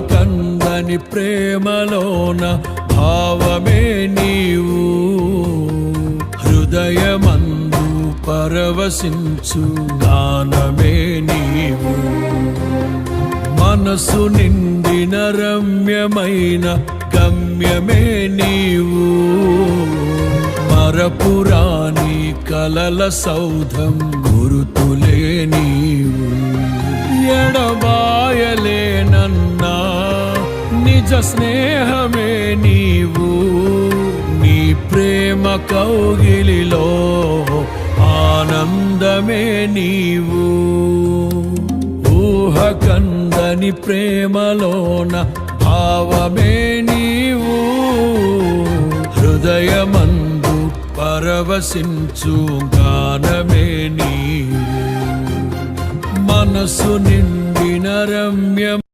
కందని ప్రేమలోన భావమే నీవు హృదయమందు పరవశించు గానమే నీవు మనసు నిండిన రమ్యమైన గమ్యమే నీవు మరపురాని కలల సౌధం గురుతులే నీవు ఎడబాయలేనన్నా నిజ స్నేహమే నీవు నీ ప్రేమ కౌగిలిలో ఆనందమే నీవు ఊహ కందని ప్రేమలోన భావమే నీవు హృదయమందు పరవశించు గానమే నీవు మనసు నిండిన రమ్య